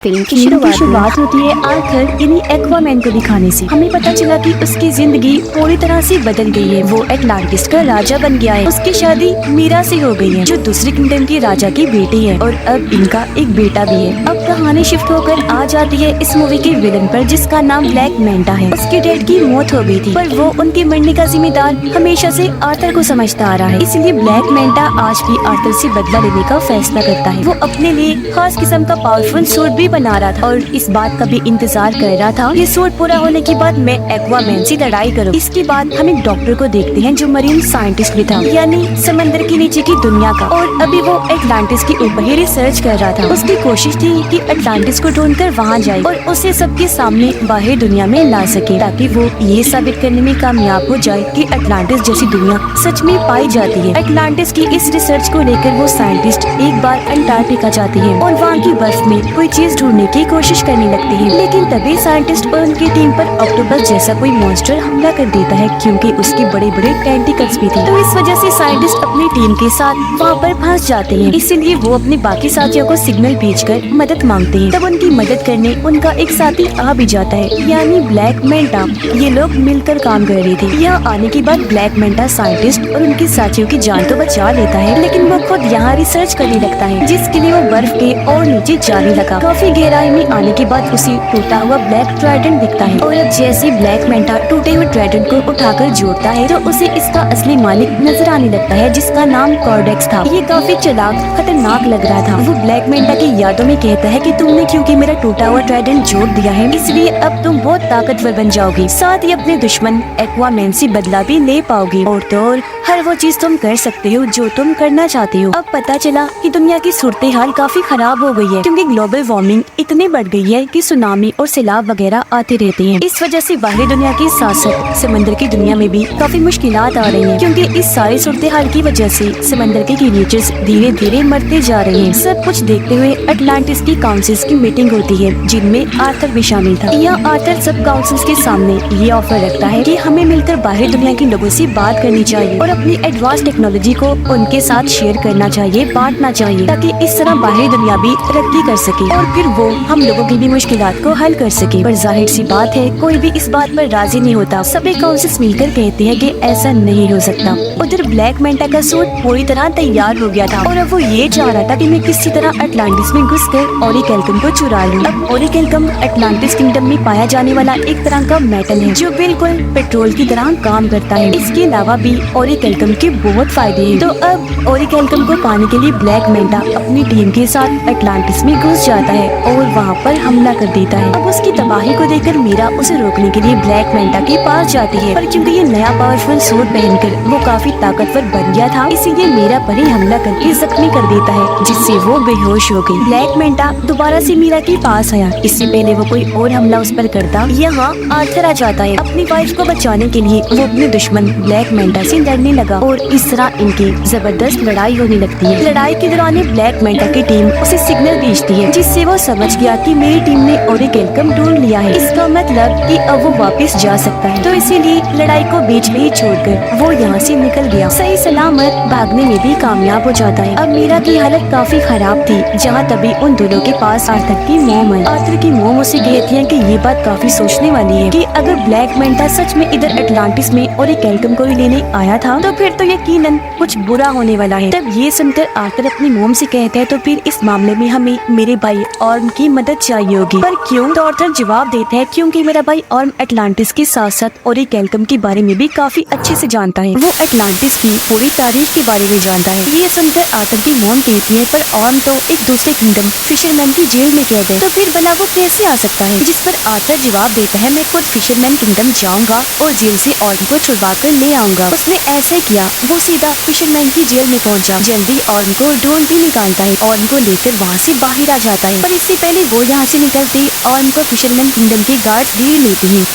Film की शुरुआत होती है आर्थर यानी एक्वामैन को दिखाने से। हमें पता चला कि उसकी जिंदगी पूरी तरह से बदल गई है। वो एटलांटिस का राजा बन गया है। उसकी शादी मीरा से हो गई है, जो दूसरी किंगडम की राजा की बेटी है, और अब इनका एक बेटा भी है। अब कहानी शिफ्ट होकर आ जाती है इस मूवी के विलन पर, जिसका नाम ब्लैक मैंटा है। उसके डैड की मौत हो गई थी, पर वो उनके मरने का जिम्मेदार हमेशा से आर्थर को समझता आ रहा है। इसलिए ब्लैक मैंटा आज भी आर्थर से बदला लेने का फैसला करता है। वो अपने लिए खास किस्म का पावरफुल सूट भी बना रहा था और इस बात का भी इंतजार कर रहा था। ये सूट पूरा होने के बाद मैं एक्वामैन से लड़ाई करूँ। इसके बाद हम एक डॉक्टर को देखते हैं जो मरीन साइंटिस्ट भी था, यानी समंदर के नीचे की दुनिया का, और अभी वो एटलांटिस के ऊपर ही रिसर्च कर रहा था। उसकी कोशिश थी कि एटलांटिस को ढूंढकर वहाँ जाए और उसे सबके सामने बाहर दुनिया में ला सके, ताकि वो ये साबित करने में कामयाब हो जाए कि एटलांटिस जैसी दुनिया सच में पाई जाती है। एटलांटिस की इस रिसर्च को लेकर वो साइंटिस्ट एक बार अंटार्कटिका जाती है और वहाँ की बर्फ में कोई चीज ढूंढने की कोशिश करने लगती है। लेकिन तभी साइंटिस्ट और उनकी टीम पर ऑक्टोपस जैसा कोई मॉन्स्टर हमला कर देता है, क्योंकि उसके बड़े बड़े टेंटिकल्स भी थे। तो इस वजह से साइंटिस्ट अपनी टीम के साथ वहाँ पर फंस जाते हैं। इसीलिए वो अपने बाकी साथियों को सिग्नल भेजकर मदद मांगते हैं। तब उनकी मदद करने उनका एक साथी आ भी जाता है, यानी ब्लैक मैंटा। ये लोग मिलकर काम कर रहे थे। यहाँ आने के बाद ब्लैक मैंटा साइंटिस्ट और उनके साथियों की जान तो बचा लेता है, लेकिन वो खुद यहाँ रिसर्च करने लगता है, जिसके लिए वो बर्फ के और नीचे जाने लगा। काफी गहराई में आने के बाद उसे टूटा हुआ ब्लैक ट्राइडेंट दिखता है, और अब जैसे ब्लैक मैंटा टूटे हुए ट्राइडेंट को उठाकर जोड़ता है तो उसे इसका असली मालिक नजर आने लगता है, जिसका नाम कॉर्डेक्स था। ये काफी चालाक खतरनाक लग रहा था। वो ब्लैक मैंटा की यादों में कहता है कि तुमने क्योंकि मेरा टूटा हुआ ट्राइडेंट जोड़ दिया है, इसलिए अब तुम बहुत ताकतवर बन जाओगी, साथ ही अपने दुश्मन एक्वामैन से बदला भी ले पाओगी, और तो और हर वो चीज तुम कर सकते हो जो तुम करना चाहते हो। अब पता चला कि दुनिया की सूरत हाल काफी खराब हो गई है, क्योंकि ग्लोबल वार्मिंग इतनी बढ़ गई है कि सुनामी और सैलाब वगैरह आते रहते हैं। इस वजह से बाहरी दुनिया के साथ साथ समंदर की दुनिया में भी काफी मुश्किलात आ रही हैं, क्योंकि इस सारी सूरत हाल की वजह से समंदर के क्रिएचर्स धीरे धीरे मरते जा रहे हैं। सब कुछ देखते हुए अटलांटिस की काउंसिल्स की मीटिंग होती है, जिनमें आर्थर भी शामिल था। यहाँ आर्थर सब काउंसिल्स के सामने ये ऑफर रखता है कि हमें मिलकर बाहरी दुनिया के लोगों से बात करनी चाहिए और अपनी एडवांस टेक्नोलॉजी को उनके साथ शेयर करना चाहिए, बांटना चाहिए, ताकि इस तरह बाहरी दुनिया भी तरक्की कर सके और फिर वो हम लोगों की भी मुश्किलात को हल कर सके। पर जाहिर सी बात है, कोई भी इस बात पर राजी नहीं होता। सभी काउंसिल्स मिलकर कहते हैं कि ऐसा नहीं हो सकता। उधर ब्लैक मैंटा का सूट पूरी तरह तैयार हो गया था और अब वो ये चाह रहा था कि मैं किसी तरह अटलांटिस में घुसकर ओरिकेल्कम को चुरा लूं। अब ओरिकेल्कम अटलांटिस किंगडम में पाया जाने वाला एक तरह का मेटल है, जो बिल्कुल पेट्रोल की तरह काम करता है। इसके अलावा भी ओरिकेल्कम के बहुत फायदे हैं। तो अब ओरिकेल्कम को पाने के लिए ब्लैक मैंटा अपनी टीम के साथ अटलांटिस में घुस जाता है और वहाँ पर हमला कर देता है। अब उसकी तबाही को देखकर मीरा उसे रोकने के लिए ब्लैक मैंटा के पास जाती है, पर क्योंकि ये नया पावरफुल सूट पहनकर वो काफी ताकतवर बन गया था, इसीलिए मीरा पर ही हमला करके जख्मी कर देता है, जिससे वो बेहोश हो गई। ब्लैक मैंटा दोबारा से मीरा के पास आया। इससे पहले वो कोई और हमला उस पर करता, यहाँ आर्थर आ जाता है। अपनी वाइफ को बचाने के लिए वो अपने दुश्मन ब्लैक मैंटा से लड़ने लगा और इस तरह इनकी जबरदस्त लड़ाई होने लगती है। लड़ाई के दौरान ब्लैक मैंटा की टीम उसे सिग्नल भेजती है, जिससे वो समझ गया कि मेरी टीम ने ओरिकेल्कम ढूंढ लिया है। इसका मतलब कि अब वो वापस जा सकता है, तो इसीलिए लड़ाई को बीच में ही छोड़कर वो यहाँ से निकल गया। सही सलामत भागने में भी कामयाब हो जाता है। अब मीरा की हालत काफी खराब थी, जहाँ तभी उन दोनों के पास आर्थर की मोम आई। आर्थर की मोम उसे कहती है कि ये बात काफी सोचने वाली है कि अगर ब्लैक मैंटा सच में इधर अटलांटिस में ओरिकेल्कम को ही लेने आया था, तो फिर तो यकीनन कुछ बुरा होने वाला है। तब ये सुनकर आर्थर अपनी मोम से कहता है, तो फिर इस मामले में हमें मेरे भाई ऑर्म की मदद चाहिए होगी। पर क्यों? तो आर्थर जवाब देता है, क्योंकि मेरा भाई ऑर्म अटलांटिस के साथ साथ ओरिकेल्कम के बारे में भी काफी अच्छे से जानता है। वो अटलांटिस की पूरी तारीख के बारे में जानता है। ये सुनकर आर्थर की मोम कहती है, पर ऑर्म तो एक दूसरे किंगडम फिशरमैन की जेल में कैद है, तो फिर भला वो कैसे आ सकता है? जिस पर आर्थर जवाब देता है, मैं खुद फिशरमैन किंगडम जाऊंगा और जेल से ऑर्म को छुड़वा कर ले आऊंगा। उसने ऐसे किया, वो सीधा फिशरमैन की जेल में पहुंचा। जल्दी ऑर्म को ढूंढ भी निकालता है, ऑर्म को लेकर वहाँ से बाहर आ जाता है। पर इससे पहले वो यहाँ से निकलती ऑर्म को फिशरमैन किंगडम के गार्ड घेर लेते हैं।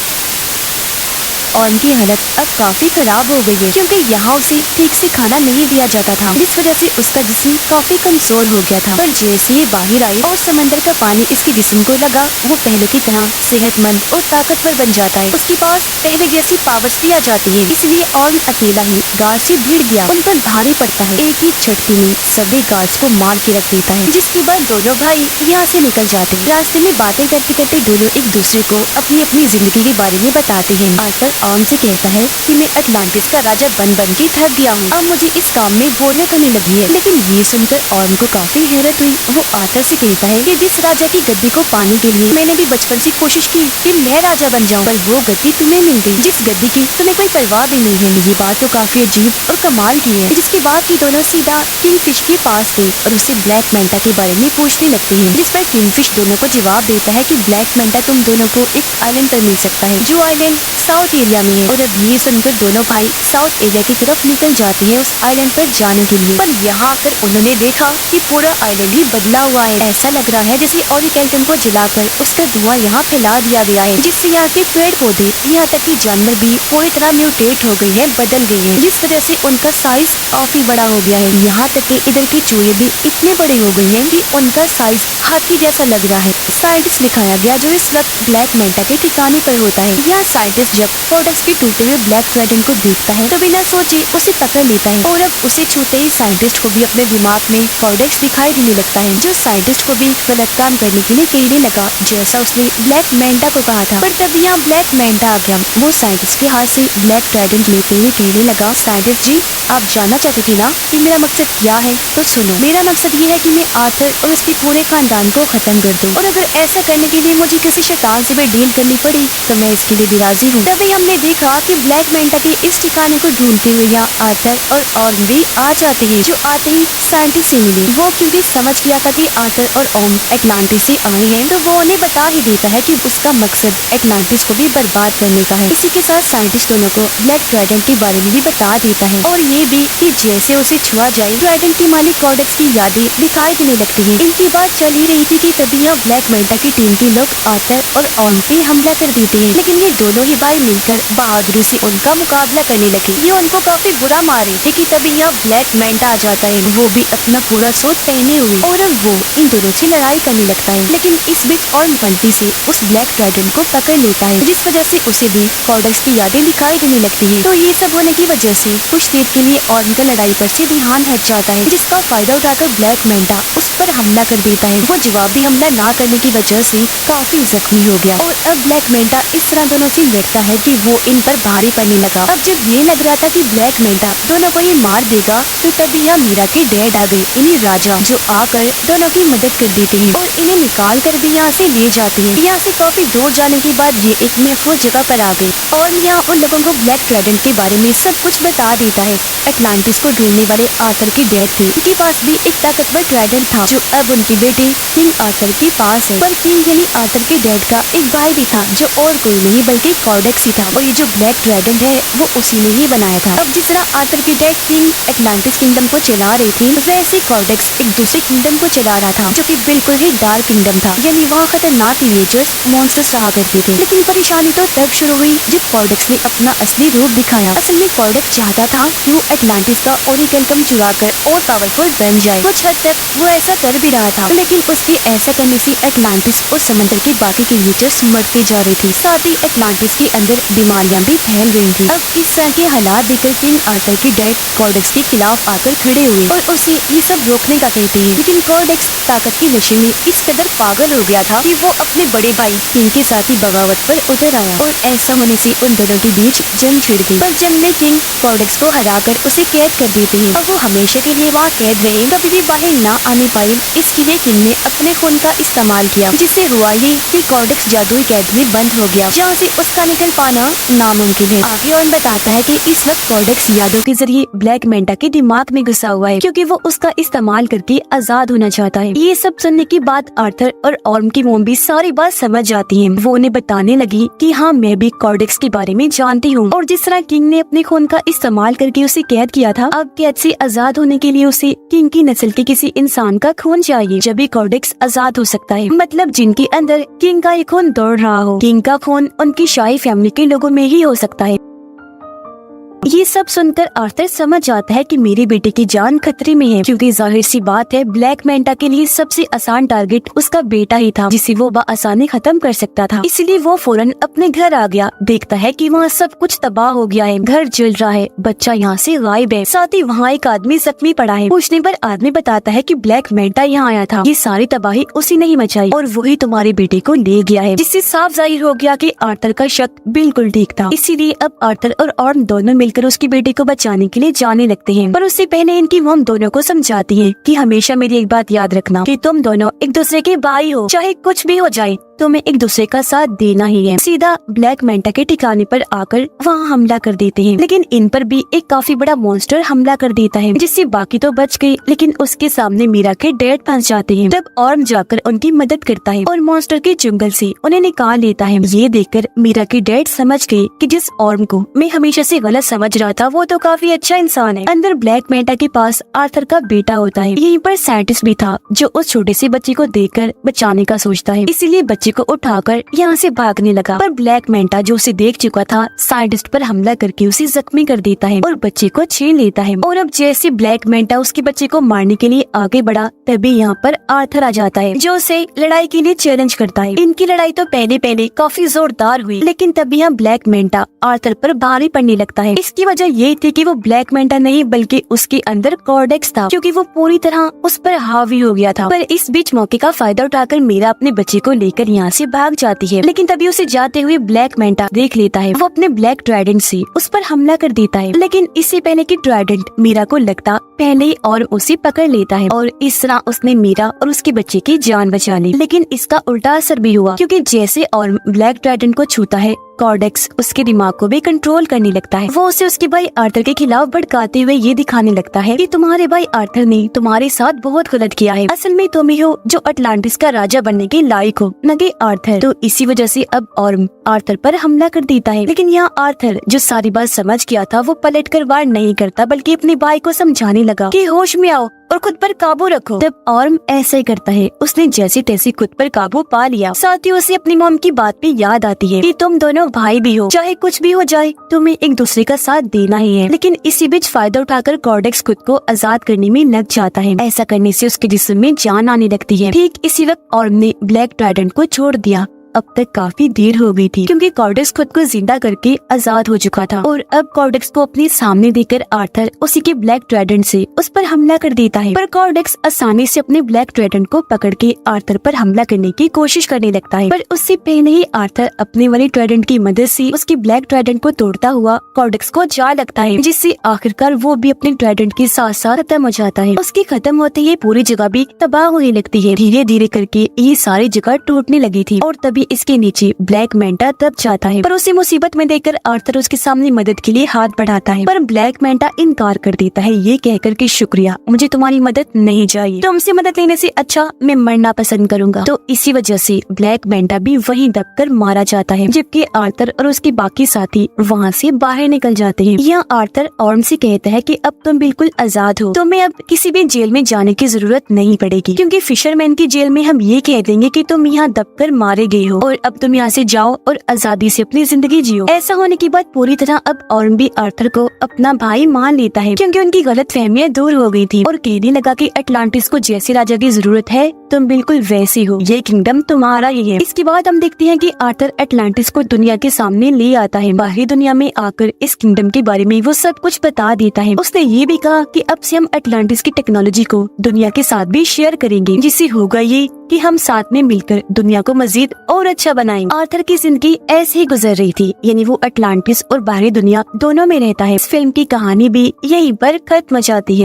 ऑर्म की हालत अब काफी खराब हो गई है, क्योंकि यहाँ उसे ठीक से खाना नहीं दिया जाता था, जिस वजह से उसका जिस्म काफी कमजोर हो गया था। पर जैसे ही बाहर आई और समंदर का पानी इसके जिस्म को लगा, वो पहले की तरह सेहतमंद और ताकतवर बन जाता है। उसके पास पहले जैसी पावर्स भी आ जाती है। इसलिए ऑर्म अकेला ही गार्ड से भिड़ गया, उन पर भारी पड़ता है। एक ही झटके में सभी गार्ड्स को मार के रख देता है, जिसके बाद दोनों भाई यहाँ से निकल जाते हैं। रास्ते में बातें करते करते दोनों एक दूसरे को अपनी अपनी जिंदगी के बारे में बताते हैं। आर्थर ऑर्म से कहता है कि मैं अटलांटिस का राजा बन बन के थक गया हूँ, अब मुझे इस काम में बोरियत होने लगी है। लेकिन ये सुनकर ऑर्म को काफी हैरत हुई। वो आर्थर से कहता है कि जिस राजा की गद्दी को पाने के लिए मैंने भी बचपन से कोशिश की कि मैं राजा बन जाऊँ, पर वो गद्दी तुम्हें मिल गई, जिस गद्दी की तुम्हें कोई परवाह भी नहीं है। ये बात तो काफी अजीब और कमाल की है। जिसके बाद ये दोनों सीधा किंगफिश के पास गए और उससे ब्लैक मेंटा के बारे में पूछने लगते हैं, जिस पर किंगफिश दोनों को जवाब देता है कि ब्लैक मेंटा तुम दोनों को एक आइलैंड पर मिल सकता है, जो आइलैंड साउथ एरिया में है। और अब ये सुनकर दोनों भाई साउथ एरिया की तरफ निकल जाते हैं उस आइलैंड पर जाने के लिए। पर यहाँ आकर उन्होंने देखा कि पूरा आइलैंड ही बदला हुआ है। ऐसा लग रहा है जैसे ओरिकेल्टन को जलाकर उसका धुआं यहाँ फैला दिया गया है, जिससे यहाँ के पेड़ पौधे यहाँ तक कि जानवर भी पूरी तरह म्यूटेट हो गए हैं, बदल गए हैं, जिस वजह से उनका साइज काफी बड़ा हो गया है। यहाँ तक कि इधर के चूहे भी इतने बड़े हो गए हैं कि उनका साइज हाथी जैसा लग रहा है। साइंटिस्ट दिखाया गया जो इस वक्त ब्लैक मेंटा के ठिकाने पर होता है। यहाँ साइंटिस्ट जब कोडेक्स के टूटे हुए ब्लैक ड्रैगन को देखता है तो बिना सोचे उसे पकड़ लेता है, और अब उसे छूते ही साइंटिस्ट को भी अपने दिमाग में कोडेक्स दिखाई देने लगता है, जो साइंटिस्ट को भी गलत काम करने के लिए कहने लगा, जैसा उसने ब्लैक मेंटा को कहा था। पर तब यहाँ ब्लैक मेंटा आ गया। वो साइंटिस्ट के हाथ से ब्लैक ड्रैगन लेते हुए कहने लगा, साइंटिस्ट जी, आप जानना चाहते थे ना कि मेरा मकसद क्या है? तो सुनो, मेरा मकसद ये है कि मैं आर्थर और उसके पूरे खानदान को खत्म कर दूं, और अगर ऐसा करने के लिए मुझे किसी शैतान से भी डील करनी पड़ी तो मैं इसके लिए भी राजी हूँ। तभी हमने देखा कि ब्लैक मेंटा के इस ठिकाने को ढूंढते हुए यहाँ आर्थर और ऑर्म भी आ जाते हैं, जो आते ही साइंटिस्ट से मिले। वो क्योंकि समझ गया था कि आर्थर और ऑर्म एटलांटिस से आए हैं, तो वो उन्हें बता ही देता है कि उसका मकसद एटलांटिस को भी बर्बाद करने का है। इसी के साथ साइंटिस्ट दोनों को ब्लैक ड्रैगन के बारे में भी बता देता है, और ये भी कि जैसे उसे छुआ जाए ड्रैगन के मालिक कोडेक्स की यादें दिखाई देने लगती हैं। इनकी बात चल ही रही थी कि तभी यहाँ ब्लैक मेंटा की टीम के लोग आर्थर और ऑर्म पे हमला कर देते हैं, लेकिन ये दोनों ही भाई मिलकर बहादुरी से उनका मुकाबला करने लगे। ये उनको काफी बुरा मार रहे थे कि तभी यहाँ ब्लैक मेंटा आ जाता है, वो भी अपना पूरा सूट पहने हुए, और अब वो इन दोनों से लड़ाई करने लगता है। लेकिन इस बीच ऑर्म गलती से उस ब्लैक ड्रैगन को पकड़ लेता है, जिस वजह से उसे भी कोडेक्स की यादें दिखाई देने लगती है। तो ये सब होने की वजह से कुछ देर के लिए ऑर्म का लड़ाई पर से ध्यान हट जाता है, जिसका फायदा उठाकर ब्लैक मेंटा उस पर हमला कर देता है। वो जवाबी हमला ना करने की वजह से काफी जख्मी हो गया, और अब ब्लैक मेंटा इस तरह दोनों से लड़ता है कि वो इन पर भारी पड़ने लगा। अब जब ये लग रहा था कि ब्लैक मेंटा दोनों को ही मार देगा, तो तभी यहाँ मीरा के डैड आ गए, इन्हीं राजा, जो आकर दोनों की मदद कर देते हैं और इन्हें निकाल कर भी यहाँ से ले जाते हैं। यहाँ से काफी दूर जाने के बाद ये एक महफूज जगह पर आ गए, और यहाँ उन लोगों को ब्लैक ड्रैगन के बारे में सब कुछ बता देता है। एटलांटिस को ढूंढने वाले आर्थर के डैड थे, उनके पास भी एक ताकतवर ड्रैगन था, जो अब उनके बेटे किंग आर्थर के पास है। पर किंग यानी आर्थर के डैड का एक भाई भी था, जो और कोई नहीं बल्कि कोडेक्स ही था, और ये जो ब्लैक ड्रैगन है वो उसी ने ही बनाया था। अब जिस तरह आर्थर के डैड किंग एटलांटिस किंगडम को चला रहे थे, वैसे कोडेक्स एक दूसरे किंगडम को चला रहा था, जो कि बिल्कुल ही डार्क किंगडम था, यानी वहाँ खतरनाक टीनेजर्स मॉन्स्टर्स रहा करते थे। लेकिन परेशानी तो तब शुरू हुई जब कोडेक्स ने अपना असली रूप दिखाया। असल में कोडेक्स चाहता था कि वो एटलांटिस का ओरिकेल्टम चुरा कर और पावरफुल बन जाए। कुछ हद तक वो ऐसा कर भी रहा था, लेकिन उसके ऐसा करने से एटलांटिस और समंदर के बाकी क्रिएचर्स मरते जा रहे थे, साथ ही एटलांटिस के अंदर बीमारियां भी फैल रही थी। अब इस तरह के हालात देखकर किंग आर्थर के डैड कोडेक्स के खिलाफ आकर खड़े हुए और उसे ये सब रोकने का कहते हैं। लेकिन कोडेक्स ताकत के नशे में इस कदर पागल हो गया था कि वो अपने बड़े भाई किंग के साथ ही बगावत पर उतर आया, और ऐसा होने से उन दोनों के बीच जंग छिड़ गई। पर जंग में किंग कोडेक्स को हराकर उसे कैद कर देते हैं। अब वो हमेशा के लिए वहाँ कैद रहे, कभी भी बाहर ना आने पाए। इसके लिए किंग ने अपने खून का इस्तेमाल किया, जिससे हुआ ये कि कोडेक्स जादुई कैद में बंद हो गया, जहाँ से उसका निकल पाना नामुमकिन है। आगे और बताता है कि इस वक्त कोडेक्स यादों के जरिए ब्लैक मेंटा के दिमाग में घुसा हुआ है, क्योंकि वो उसका इस्तेमाल करके आजाद होना चाहता है। ये सब सुनने के बाद आर्थर और ऑर्म की मोम भी सारी बात समझ जाती है। वो उन्हें बताने लगी कि हाँ, मैं भी कोडेक्स के बारे में जानती हूँ, और जिस तरह किंग ने अपने खून का इस्तेमाल करके उसे कैद किया था, अब कैद से आजाद होने के लिए उसे किंग की नस्ल के किसी इंसान का खून चाहिए, जब भी कोडेक्स आजाद हो सकता है। मतलब जिनके अंदर किंग का एक खून दौड़ रहा हो। किंग का खून उनकी शाही फैमिली के लोगों में ही हो सकता है। ये सब सुनकर आर्थर समझ जाता है कि मेरे बेटे की जान खतरे में है, क्योंकि जाहिर सी बात है ब्लैक मैंटा के लिए सबसे आसान टारगेट उसका बेटा ही था, जिसे वो आसानी खत्म कर सकता था। इसलिए वो फौरन अपने घर आ गया। देखता है कि वहाँ सब कुछ तबाह हो गया है, घर जल रहा है, बच्चा यहाँ से गायब है, साथ ही वहाँ एक आदमी जख्मी पड़ा है। पूछने पर आदमी बताता है कि ब्लैक मैंटा यहाँ आया था, ये सारी तबाही उसी ने ही मचाई और वही तुम्हारे बेटे को ले गया है, जिससे साफ जाहिर हो गया कि आर्थर का शक बिल्कुल ठीक था। इसीलिए अब आर्थर और ऑर्म दोनों मिलकर उसके बेटे को बचाने के लिए जाने लगते हैं। पर उससे पहले इनकी मॉम दोनों को समझाती है कि हमेशा मेरी एक बात याद रखना कि तुम दोनों एक दूसरे के भाई हो, चाहे कुछ भी हो जाए तुम्हें एक दूसरे का साथ देना ही है। सीधा ब्लैक मैंटा के ठिकाने पर आकर वहाँ हमला कर देते हैं, लेकिन इन पर भी एक काफी बड़ा मॉन्स्टर हमला कर देता है, जिससे बाकी तो बच गए, लेकिन उसके सामने मीरा के डैड फंस जाते हैं। तब ऑर्म जाकर उनकी मदद करता है और मॉन्स्टर के जंगल से उन्हें निकाल लेता है। ये देखकर मीरा के डैड समझ गए कि जिस ऑर्म को मैं हमेशा से गलत समझ रहा था वो तो काफी अच्छा इंसान है। अंदर ब्लैक मैंटा के पास आर्थर का बेटा होता है। यहीं पर साइंटिस्ट भी था जो उस छोटे से बच्चे को देखकर बचाने का सोचता है, इसीलिए बच्चे को उठाकर यहाँ से भागने लगा। पर ब्लैक मैंटा जो उसे देख चुका था साइंटिस्ट पर हमला करके उसे जख्मी कर देता है और बच्चे को छीन लेता है। और अब जैसे ब्लैक मैंटा उसके बच्चे को मारने के लिए आगे बढ़ा, तभी यहाँ पर आर्थर आ जाता है जो उसे लड़ाई के लिए चैलेंज करता है। इनकी लड़ाई तो पहले काफी जोरदार हुई, लेकिन तभी यहाँ ब्लैक मैंटा आर्थर पर भारी पड़ने लगता है। इसकी वजह ये थी कि वो ब्लैक मैंटा नहीं बल्कि उसके अंदर कॉर्डेक्स था, क्योंकि वो पूरी तरह उस पर हावी हो गया था। पर इस बीच मौके का फायदा उठाकर मीरा अपने बच्चे को लेकर यहाँ से भाग जाती है, लेकिन तभी उसे जाते हुए ब्लैक मैंटा देख लेता है। वो अपने ब्लैक ट्राइडेंट से उस पर हमला कर देता है, लेकिन इससे पहले कि ट्राइडेंट मीरा को लगता पहले ही और उसे पकड़ लेता है और इस तरह उसने मीरा और उसके बच्चे की जान बचा ली। लेकिन इसका उल्टा असर भी हुआ, क्योंकि जैसे और ब्लैक ट्राइडेंट को छूता है कॉर्डेक्स उसके दिमाग को भी कंट्रोल करने लगता है। वो उसे उसके भाई आर्थर के खिलाफ भड़काते हुए ये दिखाने लगता है कि तुम्हारे भाई आर्थर ने तुम्हारे साथ बहुत गलत किया है, असल में तुम ही हो जो अटलांटिस का राजा बनने के लायक हो, न कि आर्थर। तो इसी वजह से अब ऑर्म आर्थर पर हमला कर देता है। लेकिन यहाँ आर्थर जो सारी बात समझ गया था वो पलट कर वार नहीं करता, बल्कि अपने भाई को समझाने लगा कि होश में आओ और खुद पर काबू रखो। तब ऑर्म ऐसा ही करता है, उसने जैसे तैसे खुद पर काबू पा लिया। साथ ही उसे अपनी मॉम की बात भी याद आती है कि तुम दोनों भाई भी हो, चाहे कुछ भी हो जाए तुम्हें एक दूसरे का साथ देना ही है। लेकिन इसी बीच फायदा उठाकर कॉर्डेक्स खुद को आजाद करने में लग जाता है। ऐसा करने से उसके जिस्म में जान आने लगती है। ठीक इसी वक्त ऑर्म ने ब्लैक ट्राइडेंट को छोड़ दिया। अब तक काफी देर हो गई थी, क्योंकि कॉर्डेक्स खुद को जिंदा करके आजाद हो चुका था। और अब कॉर्डेक्स को अपने सामने देखकर आर्थर उसी के ब्लैक ट्राइडेंट से उस पर हमला कर देता है। पर कॉर्डेक्स आसानी से अपने ब्लैक ट्राइडेंट को पकड़ के आर्थर पर हमला करने की कोशिश करने लगता है। पर उससे पहले ही आर्थर अपने वाले ट्राइडेंट की मदद से उसके ब्लैक ट्राइडेंट को तोड़ता हुआ कॉर्डेक्स को जा लगता है, जिससे आखिरकार वो भी अपने ट्राइडेंट के साथ साथ खत्म हो जाता है। उसके खत्म होते ही पूरी जगह भी तबाह होने लगती है। धीरे धीरे करके ये सारी जगह टूटने लगी थी और तभी इसके नीचे ब्लैक मैंटा दब जाता है। पर उसे मुसीबत में देखकर आर्थर उसके सामने मदद के लिए हाथ बढ़ाता है, पर ब्लैक मैंटा इनकार कर देता है, ये कहकर कि शुक्रिया, मुझे तुम्हारी मदद नहीं चाहिए, तुमसे मदद लेने से अच्छा मैं मरना पसंद करूंगा। तो इसी वजह से ब्लैक मैंटा भी वहीं दबकर मारा जाता है, जबकि आर्थर और उसके बाकी साथी वहाँ से बाहर निकल जाते हैं। यहाँ आर्थर ऑर्म से कहता है कि अब तुम बिल्कुल आजाद हो, तुम्हें अब किसी भी जेल में जाने की जरूरत नहीं पड़ेगी, क्योंकि फिशरमैन की जेल में हम ये कह देंगे कि तुम यहाँ दबकर मारे गए हो और अब तुम यहाँ से जाओ और आजादी से अपनी जिंदगी जियो। ऐसा होने के बाद पूरी तरह अब ऑर्म भी आर्थर को अपना भाई मान लेता है, क्योंकि उनकी गलतफहमियां दूर हो गई थी और कहने लगा कि अटलांटिस को जैसे राजा की जरूरत है तुम बिल्कुल वैसे हो, ये किंगडम तुम्हारा ही है। इसके बाद हम देखते हैं कि आर्थर अटलांटिस को दुनिया के सामने ले आता है। बाहरी दुनिया में आकर इस किंगडम के बारे में वो सब कुछ बता देता है। उसने ये भी कहा कि अब से हम अटलांटिस की टेक्नोलॉजी को दुनिया के साथ भी शेयर करेंगे, जिससे होगा ये कि हम साथ में मिलकर दुनिया को मजीद और अच्छा बनाएंगे। आर्थर की जिंदगी ऐसे ही गुजर रही थी, यानी वो अटलांटिस और बाहरी दुनिया दोनों में रहता है। इस फिल्म की कहानी भी यहीं पर खत्म हो जाती है।